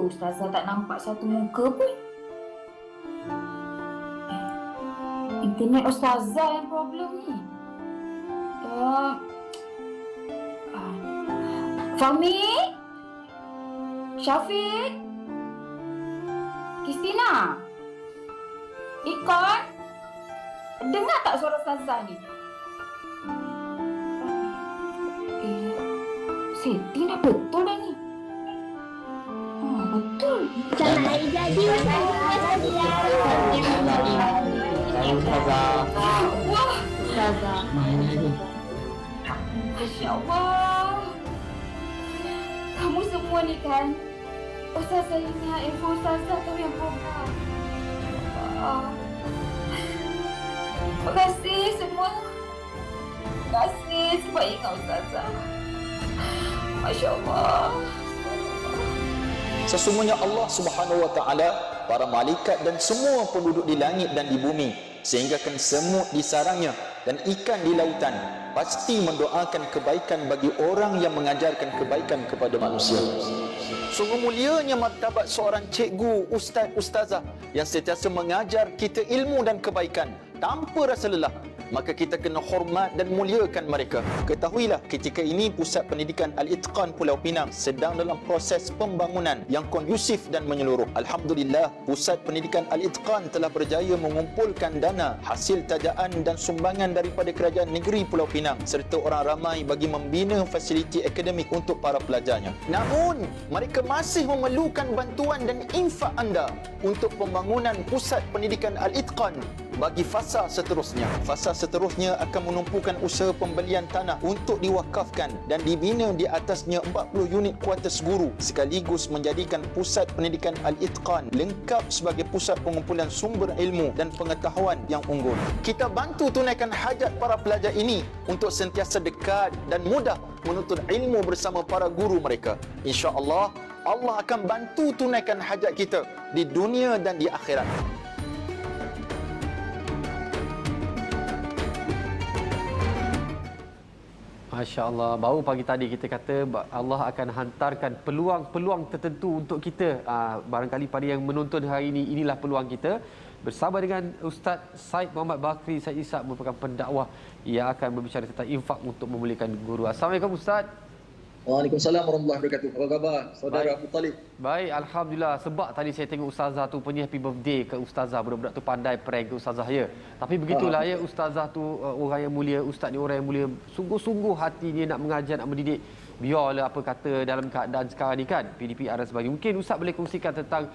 Ustazah tak nampak satu muka pun? Internet Ustazah yang problem ni. Fahmi? Syafiq? Kristina? Ikon? Dengar tak suara Ustazah ni? Setting dah betul dah ni. Betul. Selamat hari jadi Ustazah. Wah, Ustazah. Masya Allah. Kamu semua ni kan Ustazah ingat info Ustazah tu yang program. Terima kasih semua. Terima kasih sebab ingat Ustazah. Masya Allah. Sesungguhnya Allah Subhanahu wa taala, para malaikat dan semua penduduk di langit dan di bumi, sehinggakan semut di sarangnya dan ikan di lautan, pasti mendoakan kebaikan bagi orang yang mengajarkan kebaikan kepada manusia. Sungguh mulianya martabat seorang cikgu, ustaz, ustazah yang sentiasa mengajar kita ilmu dan kebaikan tanpa rasa lelah. Maka kita kena hormat dan muliakan mereka. Ketahuilah, ketika ini Pusat Pendidikan Al-Itqan Pulau Pinang sedang dalam proses pembangunan yang kondusif dan menyeluruh. Alhamdulillah, Pusat Pendidikan Al-Itqan telah berjaya mengumpulkan dana hasil tajaan dan sumbangan daripada Kerajaan Negeri Pulau Pinang serta orang ramai bagi membina fasiliti akademik untuk para pelajarnya. Namun, mereka masih memerlukan bantuan dan infak anda untuk pembangunan Pusat Pendidikan Al-Itqan bagi fasa seterusnya. Fasa seterusnya akan menumpukan usaha pembelian tanah untuk diwakafkan dan dibina di atasnya 40 unit kuartus guru, sekaligus menjadikan Pusat Pendidikan Al-Itqan lengkap sebagai pusat pengumpulan sumber ilmu dan pengetahuan yang unggul. Kita bantu tunaikan hajat para pelajar ini untuk sentiasa dekat dan mudah menuntut ilmu bersama para guru mereka. InsyaAllah, Allah akan bantu tunaikan hajat kita di dunia dan di akhirat. Masya Allah, baru pagi tadi kita kata Allah akan hantarkan peluang-peluang tertentu untuk kita. Barangkali pada yang menonton hari ini, inilah peluang kita. Bersama dengan Ustaz Said Muhammad Bakri Said Ishak, merupakan pendakwah yang akan berbicara tentang infak untuk memulihkan guru. Assalamualaikum Ustaz. Waalaikumsalam warahmatullahi wabarakatuh. Apa khabar saudara Abu Talib? Baik, Alhamdulillah. Sebab tadi saya tengok Ustazah tu punya happy birthday ke Ustazah. Budak-budak tu pandai prank ke Ustazah ya. Tapi begitulah ya, Ustazah tu orang yang mulia, Ustaz ni orang yang mulia. Sungguh-sungguh hati dia nak mengajar, nak mendidik. Biarlah apa kata dalam keadaan sekarang ni kan, PDPR dan sebagainya. Mungkin Ustaz boleh kongsikan tentang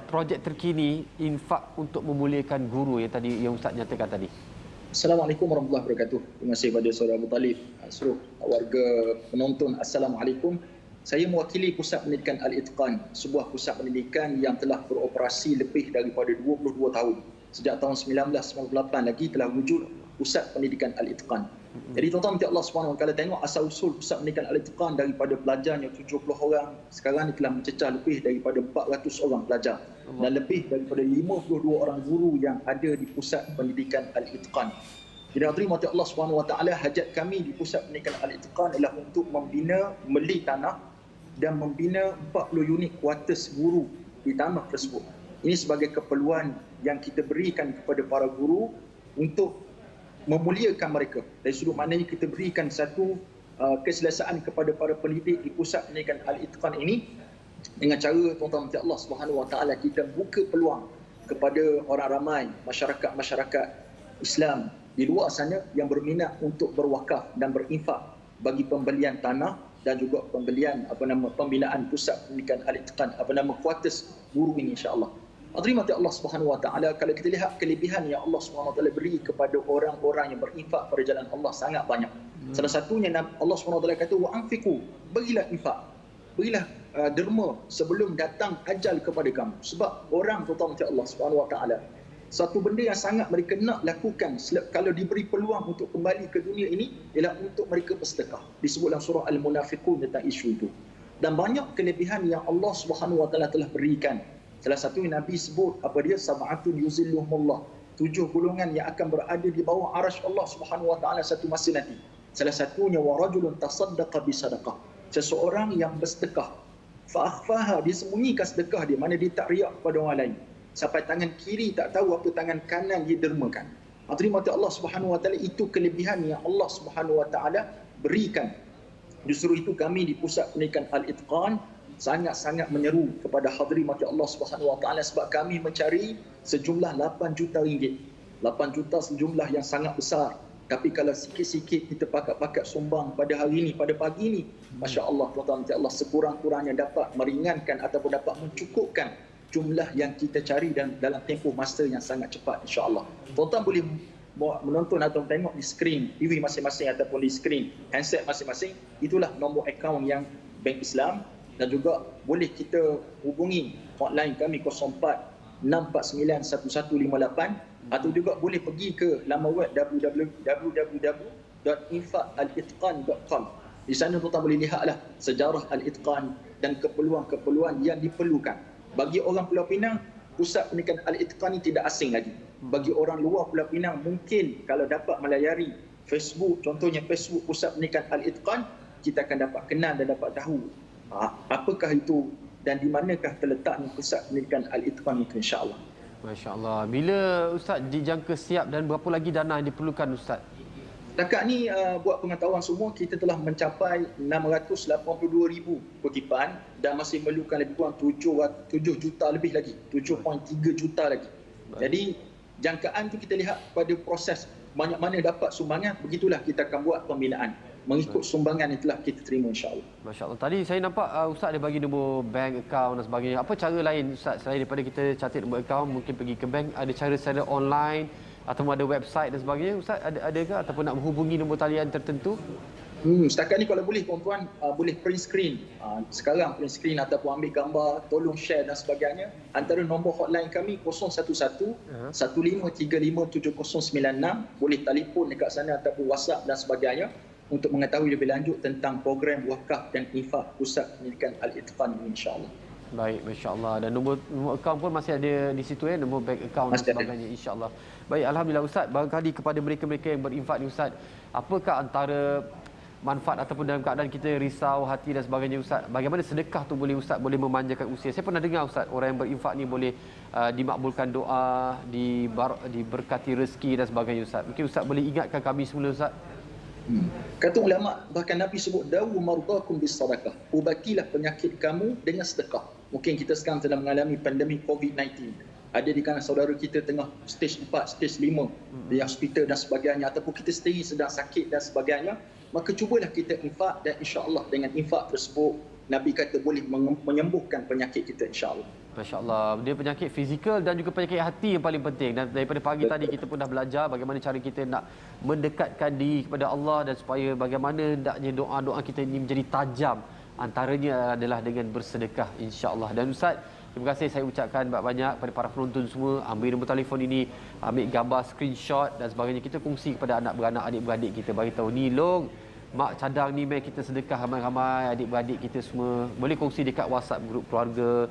projek terkini infak untuk memuliakan guru yang tadi yang Ustaz nyatakan tadi. Assalamualaikum warahmatullahi wabarakatuh. Terima kasih kepada saudara Abu Talib, seluruh warga penonton. Assalamualaikum. Saya mewakili Pusat Pendidikan Al-Itqan, sebuah pusat pendidikan yang telah beroperasi lebih daripada 22 tahun. Sejak tahun 1998 lagi telah wujud Pusat Pendidikan Al-Itqan. Jadi tuan-tuan, minta Allah SWT tengok asal usul Pusat Pendidikan Al-Itqan daripada pelajarnya 70 orang, sekarang ni telah mencecah lebih daripada 400 orang pelajar dan lebih daripada 52 orang guru yang ada di Pusat Pendidikan Al-Itqan. Jadi hadirin mati Allah SWT, hajat kami di Pusat Pendidikan Al-Itqan adalah untuk membeli tanah dan membina 40 unit kuartus guru di tanah tersebut. Ini sebagai keperluan yang kita berikan kepada para guru untuk memuliakan mereka. Dari sudut maknanya kita berikan satu keselesaan kepada para pendidik di Pusat Pendidikan Al-Itqan ini dengan cara tuan-tuan minta Allah SWT, kita buka peluang kepada orang ramai, masyarakat Islam di luar sana yang berminat untuk berwakaf dan berinfak bagi pembelian tanah dan juga pembelian pembinaan Pusat Pendidikan Al-Itqan kuartus guru ini insya-Allah. Hadirin Allah Subhanahu wa taala, kalau kita lihat kelebihan yang Allah Subhanahu wa taala beri kepada orang-orang yang berinfak pada jalan Allah sangat banyak. Salah satunya Allah Subhanahu wa taala kata wa anfiqu, berilah infak. Berilah derma sebelum datang ajal kepada kamu. Sebab orang tuan-tuan Allah Subhanahu wa taala, satu benda yang sangat mereka nak lakukan kalau diberi peluang untuk kembali ke dunia ini ialah untuk mereka bersedekah. Disebut dalam surah Al-Munafiqun tentang isu itu. Dan banyak kelebihan yang Allah Subhanahu wa taala telah berikan. Salah satu yang Nabi sebut apa dia, sab'atun yuzilluhumullah, 7 golongan yang akan berada di bawah arasy Allah Subhanahu wa taala satu masa nanti. Salah satunya wa rajulun tasaddaqa bi sadaqah, seseorang yang bersedekah Fa'akhfaha, dia sembunyikan sedekah dia, mana dia tak riak kepada orang lain. Sampai tangan kiri tak tahu apa tangan kanan dia dermakan. Hadirin Allah Subhanahu Wa Taala, itu kelebihan yang Allah Subhanahu Wa Taala berikan. Justru itu kami di Pusat Pendidikan Al-Itqan sangat-sangat menyeru kepada hadirin Allah Subhanahu Wa Taala, sebab kami mencari sejumlah 8 juta ringgit. 8 juta sejumlah yang sangat besar. Tapi kalau sikit-sikit kita pakat-pakat sumbang pada hari ini, pada pagi ini, Masya Allah, tuan-tuan Allah, sekurang-kurangnya dapat meringankan ataupun dapat mencukupkan jumlah yang kita cari dan dalam tempoh masa yang sangat cepat, insya Allah. Tuan-tuan boleh menonton atau tengok di skrin TV masing-masing ataupun di skrin handset masing-masing. Itulah nombor akaun yang Bank Islam, dan juga boleh kita hubungi hotline kami 04 649 1158, atau juga boleh pergi ke laman web www.infaqalitqan.com. Di sana tuan-tuan boleh lihatlah sejarah Al-Itqan dan keperluan-keperluan yang diperlukan. Bagi orang Pulau Pinang, Pusat Pendidikan Al-Itqan ini tidak asing lagi. Bagi orang luar Pulau Pinang, mungkin kalau dapat melayari Facebook, contohnya Facebook Pusat Pendidikan Al-Itqan, kita akan dapat kenal dan dapat tahu apakah itu dan di manakah terletaknya Pusat Pendidikan Al-Itqan itu, insya-Allah. Masya-Allah. Bila Ustaz dijangka siap dan berapa lagi dana yang diperlukan Ustaz? Setakat ni buat pengetahuan semua, kita telah mencapai 682,000 kutipan dan masih memerlukan lebih kurang 7 juta lebih lagi, 7.3 juta lagi. Jadi jangkaan tu kita lihat pada proses banyak mana dapat sumbangan, begitulah kita akan buat pembinaan. Mengikut sumbangan itulah kita terima, insya-Allah. Masya-Allah. Tadi saya nampak Ustaz dia bagi nombor bank account dan sebagainya. Apa cara lain Ustaz selain daripada kita catat nombor account, mungkin pergi ke bank, ada cara secara online ataupun ada website dan sebagainya Ustaz, adakah ataupun nak menghubungi nombor talian tertentu? Setakat ni kalau boleh tuan-tuan boleh print screen. Sekarang print screen ataupun ambil gambar, tolong share dan sebagainya. Antara nombor hotline kami 011 1535 7096, boleh telefon dekat sana ataupun WhatsApp dan sebagainya untuk mengetahui lebih lanjut tentang program wakaf dan infak Pusat Pendidikan Al-Itqan ini, insya-Allah. Baik, masya-Allah. Dan nombor akaun pun masih ada di situ nombor bank account dan sebagainya, insya-Allah. Baik, alhamdulillah Ustaz. Barangkali kepada mereka-mereka yang berinfak ni Ustaz, apakah antara manfaat ataupun dalam keadaan kita risau hati dan sebagainya Ustaz, bagaimana sedekah tu boleh Ustaz boleh memanjakan usia? Saya pernah dengar Ustaz, orang yang berinfak ni boleh dimakbulkan doa, diberkati rezeki dan sebagainya Ustaz. Mungkin Ustaz boleh ingatkan kami semula Ustaz. Kata ulama, bahkan Nabi sebut dawu mardakum bis sadaqah, ubatilah penyakit kamu dengan sedekah. Mungkin kita sekarang sedang mengalami pandemik COVID-19. Ada di kalangan saudara kita tengah stage 4, stage 5 di hospital dan sebagainya, ataupun kita sendiri sedang sakit dan sebagainya, maka cubalah kita infak, dan insya-Allah dengan infak tersebut Nabi kata boleh menyembuhkan penyakit kita, insya-Allah. Masya-Allah. Dia penyakit fizikal dan juga penyakit hati yang paling penting. Dan daripada pagi tadi kita pun dah belajar bagaimana cara kita nak mendekatkan diri kepada Allah, dan supaya bagaimana hendaknya doa-doa kita ini menjadi tajam. Antaranya adalah dengan bersedekah, insya-Allah. Dan Ustaz, terima kasih saya ucapkan banyak kepada para penonton semua. Ambil nombor telefon ini, ambil gambar screenshot dan sebagainya. Kita kongsi kepada anak beranak, adik-beradik kita, bagi tahu ni long mak cadang ni, mai kita sedekah ramai-ramai adik-beradik kita semua. Boleh kongsi dekat WhatsApp grup keluarga,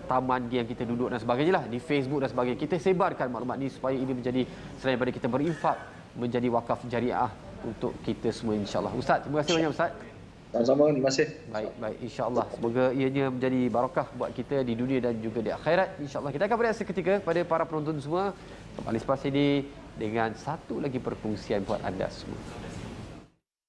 taman yang kita duduk dan sebagainya lah, di Facebook dan sebagainya. Kita sebarkan maklumat ni supaya ini menjadi selain daripada kita berinfak, menjadi wakaf jariah untuk kita semua, insya-Allah. Ustaz, terima kasih banyak Ustaz. Sama-sama, terima kasih. Baik, insya-Allah. Semoga ianya menjadi barakah buat kita di dunia dan juga di akhirat, insya-Allah. Kita akan berehat seketika kepada para penonton semua. Kembali selepas ini dengan satu lagi perkongsian buat anda semua.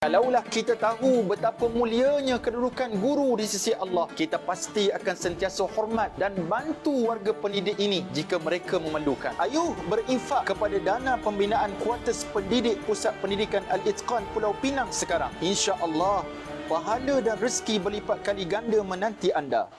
Kalaulah kita tahu betapa mulianya kedudukan guru di sisi Allah, kita pasti akan sentiasa hormat dan bantu warga pendidik ini jika mereka memerlukan. Ayuh berinfak kepada dana pembinaan kuartus pendidik Pusat Pendidikan Al-Itqan Pulau Pinang sekarang. Insya-Allah, pahala dan rezeki berlipat kali ganda menanti anda.